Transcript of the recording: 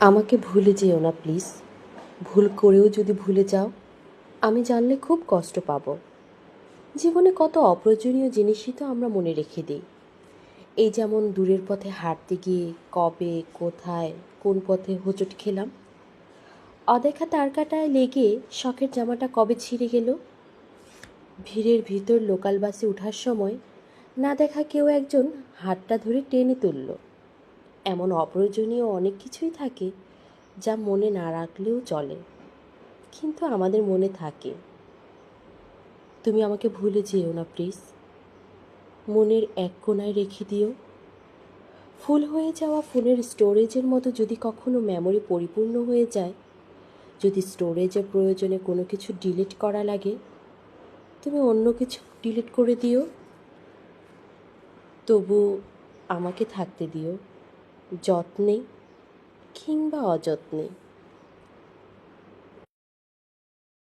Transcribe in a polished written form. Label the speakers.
Speaker 1: আমাকে ভুলে যেও না প্লিজ। ভুল করেও যদি ভুলে যাও, আমি জানলে খুব কষ্ট পাব। জীবনে কত অপ্রয়োজনীয় জিনিসই তো আমরা মনে রেখে দিই। এই যেমন দূরের পথে হাঁটতে গিয়ে কবে, কোথায়, কোন পথে হোঁচট খেলাম। অদেখা তারকাটায় লেগে শখের জামাটা কবে ছিঁড়ে গেল। ভিড়ের ভিতর লোকাল বাসে ওঠার সময় না দেখা কেউ একজন হাতটা ধরে টেনে তুলল। এমন অপ্রয়োজনীয় অনেক কিছুই থাকে যা মনে না রাখলেও চলে, কিন্তু আমাদের মনে থাকে। তুমি আমাকে ভুলে যেও না প্লিজ। মনের এক কোণায় রেখে দিও। ফুল হয়ে যাওয়া ফোনের স্টোরেজের মতো যদি কখনো মেমোরি পরিপূর্ণ হয়ে যায়, যদি স্টোরেজের প্রয়োজনে কোনো কিছু ডিলিট করা লাগে, তুমি অন্য কিছু ডিলিট করে দিও। তবু আমাকে থাকতে দিও, যত্নে কিংবা অযত্নে।